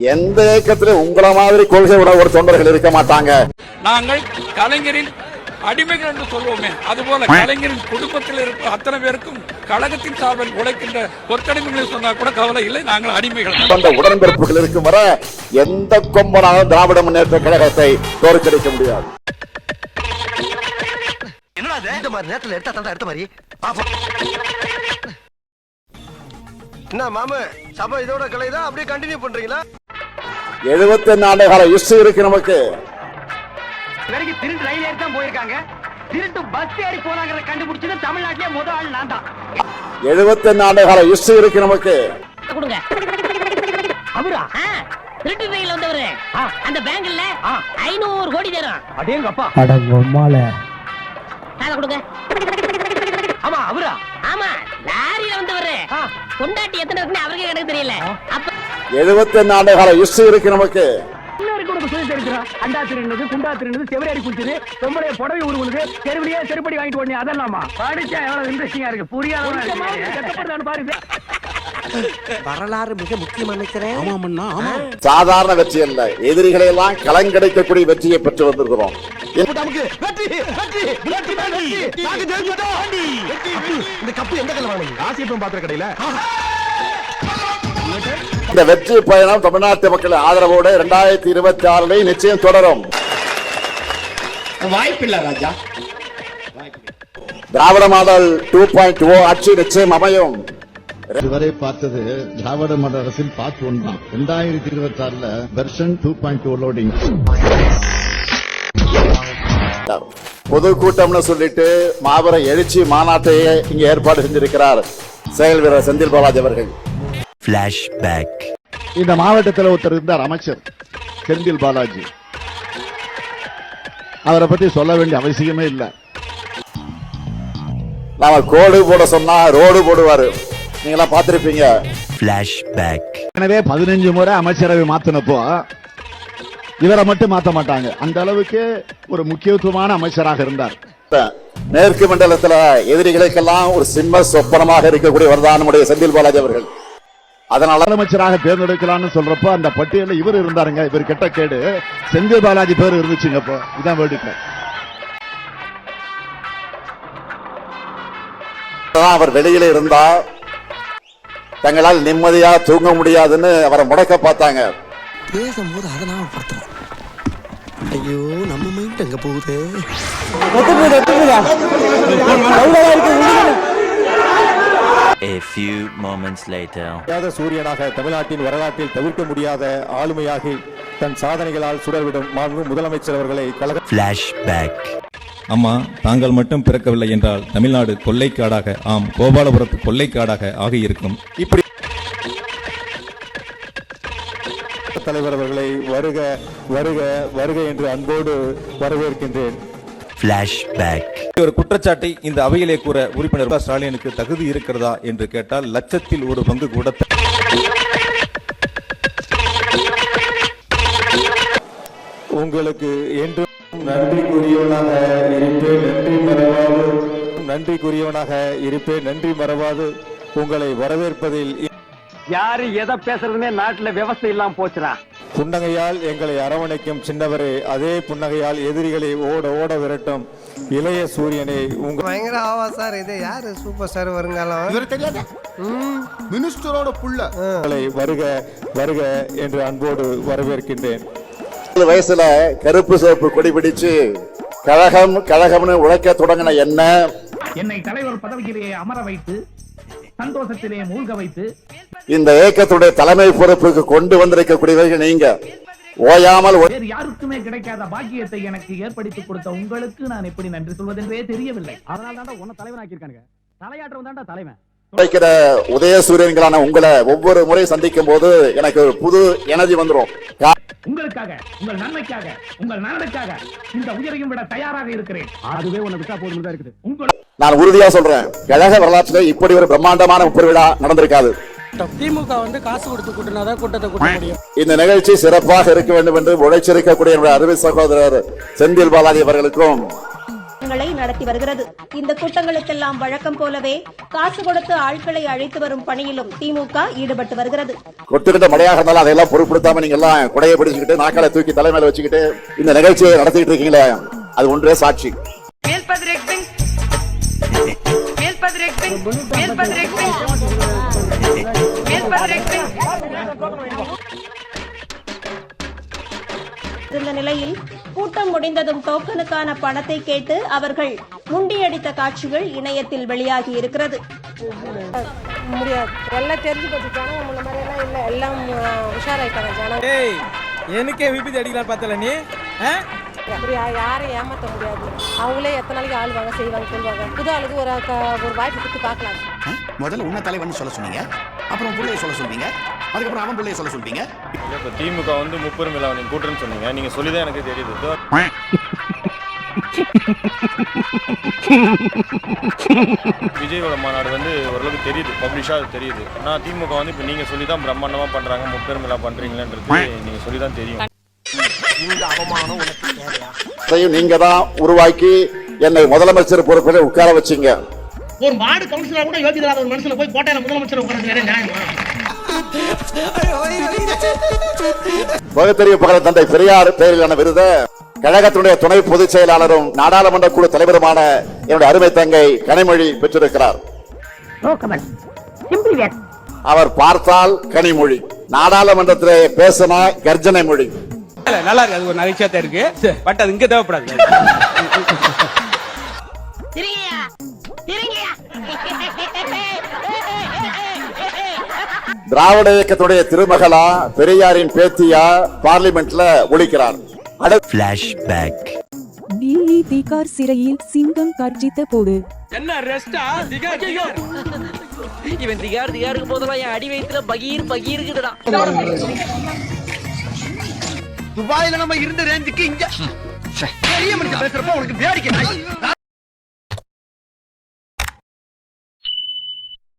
எந்த இயக்கத்திலும் உங்களை மாதிரி கொள்கை உள்ள ஒரு தொண்டர்கள் இருக்க மாட்டாங்க. நாங்கள் கலைஞரின் அடிமைகள் என்று சொல்வோமே, அதுபோல கலைஞரின் குடும்பத்தில் இருக்க அத்தனை பேருக்கும் கழகத்தின் சார்பில் உழைக்கின்ற பொற்கடிமைகளை சொன்னா கூட கவலை இல்லை, நாங்கள் அடிமைகள். அந்த உடன்பிறப்புகள் இருக்கும் வர எந்த கொம்பனாலும் திராவிட முன்னேற்ற கழகத்தை தோற்கடிக்க முடியாது. என்ன மாமா சபை இதோட கலைதான் அப்படியே கண்டினியூ பண்றீங்களா? 74 ஆண்டு கால ஹிஸ்டரி இருக்கு நமக்கு. திருட்டு ரயில் ஏறி தான் போயிருக்காங்க, திருட்டு பஸ் ஏறி போனாங்கறத கண்டுபிடிச்சது தமிழ்நாட்டிலே முதல் ஆள் நான் தான். 74 ஆண்டு கால ஹிஸ்டரி இருக்கு நமக்கு. கொடுங்க அவரா திருட்டு ரயில் வந்தவரு அந்த பேங்க்ல 500 கோடி தரும். அடேங்கப்பா அடங்கம்மால அத கொடுங்க. ஆமா அவரா? ஆமா லாரியில வந்தவரு. கொண்டாட்டி எத்தனை இருக்குன்னு அவருக்கு எனக்கு தெரியல. அப்ப 74 ஆண்டு கால ஹிஸ்டரி இருக்கு நமக்கு. அண்டா திருநது குண்டா திருநது செவரேறி குடிச்சது பொம்பளைய புடவை உருவுது தெருவிலேயே செருப்படி வாங்கிட்டு ஓடனே அதெல்லாமா படிச்சா எவ்வளவு இன்ட்ரெஸ்டிங்கா இருக்கு. புரியாத பாருங்க. வரலாறு மிக முக்கியமான சாதாரண வெற்றி அல்ல, எதிரிகளை எல்லாம் கலங்கடைக்கக்கூடிய வெற்றியை பெற்று வந்திருக்கிறோம். இந்த கப்பு எந்த கல்ல வாங்குது? ஆசியப்பம் பாத்திர கடையில. இந்த வெற்றி பயணம் தமிழ்நாட்டு மக்கள் ஆதரவோடு 2026 நிச்சயம் தொடரும். வாய்ப்பில்லை ராஜா. திராவிட மாடல் 2.0 ஆட்சி நிச்சயம் அமையும். இதுவரை பார்த்தது திராவிட மாடல் அரசின் பார்ட் 1 தான். 2026 வெர்ஷன் 2.0 லோடிங். பொதுக்கூட்டம்னு சொல்லிட்டு மாபெரும் எழுச்சி மாநாட்டையே இங்க ஏற்பாடு செஞ்சிருக்கிறார் செயல் வீரர் செந்தில் பாலாஜி அவர்கள். இந்த மாவட்டத்தில் ஒருத்தர் இருந்தார், அமைச்சர் செந்தில் பாலாஜி. அவரை பத்தி சொல்ல வேண்டிய அவசியமே இல்லை. நாம கோடு போட சொன்னா ரோடு போடுவாரு, நீங்களா பார்த்திருப்பீங்க. எனவே 15 முறை அமைச்சரவை மாத்தினப்போ இவரை மட்டும் மாத்த மாட்டாங்க. அந்த அளவுக்கு ஒரு முக்கியத்துவமான அமைச்சராக இருந்தார். மேற்கு மண்டலத்தில் எதிரிகளுக்கெல்லாம் ஒரு சிம்ம சொப்பனமாக இருக்கக்கூடியவர் தான் நம்முடைய செந்தில் பாலாஜி அவர்கள். அதனால அமைச்சராக தேர்ந்தெடுக்கலாம்னு சொல்றப்போ அந்த பட்டியலில் இவர் இருந்தாருங்க. இவர் கெட்ட கேடு செந்தில் பாலாஜி பேர் இருந்துச்சுங்க. இப்போ இதான் வேடிக்கை. அவர் வெளியில இருந்தா தங்களால் நிம்மதியா தூங்க முடியாதுன்னு அவரை முடக்க பார்த்தாங்க. பேசும்போது அதனால படுத்துறோம். ஐயோ நம்ம மைண்ட் எங்க போகுது? A few moments later. சூரியனாக தமிழ்நாட்டின் வரலாற்றில் தவிர்க்க முடியாத ஆளுமையாகி தன் சாதனைகளால் சுடர்விடும் மாண்பு முதலமைச்சர் அவர்களை Flashback. அம்மா, தாங்கள் மட்டும் பிறக்கவில்லை என்றால் தமிழ்நாடு கொள்ளைக்காடாக, ஆம் கோபாலபுரத்து கொள்ளைக்காடாக ஆகியிருக்கும். இப்படி தலைவர் அவர்களை வருக வருக வருக என்று அன்போடு வரவேற்கின்றேன். ஒரு குற்றச்சாட்டை இந்த அவையிலே கூற உறுப்பினர் ஸ்டாலினுக்கு தகுதி இருக்கிறதா என்று கேட்டால் லட்சத்தில் ஒரு பங்கு கூட. உங்களுக்கு என்றும் நன்றிக்குரியவனாக இருப்பேன், நன்றி மறவாது உங்களை வரவேற்பதில். யாரு எதை பேசுறதுன்னே நாட்டுல விவசாயம் இல்லாம போச்சுடா. புன்னகையால் எங்களை அரவணைக்கும் சின்னவரே, அதே புன்னகையால் எதிரிகளை ஓட ஓட விரட்டும் இளைய சூரியனை உங்க பயங்கர ஆவா சார். இது யாரு சூப்பர் ஸ்டார் வருங்காலம்? இவர் தெரியாத மினிஸ்டரோட புள்ள. வருக வருக என்று அன்போடு வரவேற்கின்றேன். வயசுல கருப்பு சிவப்பு கொடி பிடிச்சு கழகம் கழகம்னு உழைக்க தொடங்கின என்னை தலைவர் பதவியிலேயே அமர வைத்து சந்தோஷத்திலே மூழ்க வைத்து இந்த இயக்கத்துடைய தலைமை பொறுப்புக்கு கொண்டு வந்திருக்கக்கூடியவர்கள் நீங்க. ஓயாமல் வேறு யாருக்குமே கிடைக்காத பாக்கியத்தை எனக்கு ஏற்படுத்தி கொடுத்த உங்களுக்கு நான் எப்படி நன்றி சொல்வதென்றே தெரியவில்லை. அதனால தான் உன்னை தலைவனாக்கியிருக்கானுங்க. தலையாற்றவன் தான்டா தலைவன். உழைக்கிற உதயசூரியன்களான உங்களை ஒவ்வொரு முறை சந்திக்கும் போது எனக்கு ஒரு புது எனர்ஜி வந்துடும். உங்களுக்காக, உங்கள் நன்மைக்காக, உங்கள் நலனுக்காக இந்த உயிரையும் விட தயாராக இருக்கிறேன். அதுவே உன்னை விட்டா போதும் தான் இருக்குது. நான் உறுதியா சொல்றேன், கழக வரலாற்றில் இப்படி ஒரு பிரம்மாண்டமான பெருவிழா நடந்திருக்காது. திமுக காசு கொடுத்து கூட்டினாதான் கூட்டத்தை கூட்ட முடியும். இந்த நிகழ்ச்சி சிறப்பாக இருக்க வேண்டும் என்று உழைச்சிருக்கக்கூடிய அருமை சகோதரர் செந்தில் பாலாஜி அவர்களுக்கும் கூட்டங்களை நடத்தி வருகிறது. இந்த கூட்டங்களுக்கெல்லாம் வழக்கம் போலவே காசு கொடுத்து ஆட்களை அழைத்து வரும் பணியிலும் திமுக ஈடுபட்டு வருகிறது. கொட்டுக்கிட்ட மழையாக இருந்தாலும் அதையெல்லாம் பொருட்படுத்தாம நீங்க எல்லாம் குடையை பிடிச்சுக்கிட்டு நாக்கால தூக்கி தலைமையில வச்சுக்கிட்டு இந்த நிகழ்ச்சியை நடத்திட்டு இருக்கீங்களே, அது ஒன்றே சாட்சி. இந்த நிலையில் கூட்டம் முடிந்ததும் டோக்கனுக்கான பணத்தை கேட்டு அவர்கள் முண்டியடித்த காட்சிகள் இணையத்தில் வெளியாகி இருக்கிறது. முடியாது, எல்லாம் தெரிஞ்சு போச்சு. ஜனங்க முன்ன மாதிரி எல்லாம் இல்ல, எல்லாம் உஷாராயிட்டாங்க ஜனங்க. எனக்கே விபத்து அடிக்கலாம் பார்த்தல நீ. அப்படி யாரையும் ஏமாற்ற முடியாது. அவங்களே எத்தனை நாளைக்கு ஆளுவாங்க, செய்வாங்க, சொல்லுவாங்க. புது ஆளுக்கு ஒரு வாய்ப்பு கொடுத்து பார்க்கலாம். முதல்ல உன்ன தலைவன் சொல்ல சொன்னீங்க, அப்புறம் பிள்ளைய சொல்ல சொல்வீங்க, அதுக்கப்புறம் அவன் பிள்ளைய சொல்ல சொல்வீங்க. இப்ப திமுக வந்து முப்பெருமிழா நீங்க கூட்டுன்னு சொன்னீங்க, நீங்க சொல்லிதான் எனக்கு தெரியுது. விஜயோட மாநாடு வந்து ஓரளவுக்கு தெரியுது, பப்ளிஷா தெரியுது. நான் திமுக வந்து இப்ப நீங்க சொல்லிதான் பிரம்மாண்டமா பண்றாங்க, முப்பெருமிழா பண்றீங்களன்றது நீங்க சொல்லிதான் தெரியும். நீங்க தான் உருவாக்கி என்னை முதலமைச்சர் பொறுப்பில் உட்கார வச்சீங்க. ஒரு வார்டு கவுன்சிலர் கூட யோகிதராத ஒரு மனுஷனை போய் கோட்டையில முதலமைச்சர் உட்கார்றது நியாயமா? பகுத்தறிவு பகல தந்தை பெரியார் பெயரிலான விருது கழகத்தினுடைய துணை பொதுச் செயலாளரும் நாடாளுமன்ற குழு தலைவருமான என்னுடைய அருமை தங்கை கனிமொழி பெற்றிருக்கிறார். அவர் பார்த்தால் கனிமொழி, நாடாளுமன்றத்திலே பேசினா கர்ஜனை மொழி. நல்லா இருக்கு, அது ஒரு நகைச்சுவையா இருக்கு. பட் அது இங்க தேவைப்படாது. திராவிட இயக்கத்துடைய திருமகளா, பெரியாரின் பேத்தியா பார்லிமெண்ட்ல ஒலிக்கிறார். Flashback. டில்லி திகார் சிறையில் சிங்கம் கர்ஜித்த போது என்ன ரெஸ்டா? இவன் திகாருக்கு போதெல்லாம் என் அடி வயித்துல பகீருக்குடா. துபாயில நம்ம இருந்த ரேஞ்சுக்கு இங்க பெரிய மனுஷன் பேசுறப்ப உனக்கு வேடிக்கை.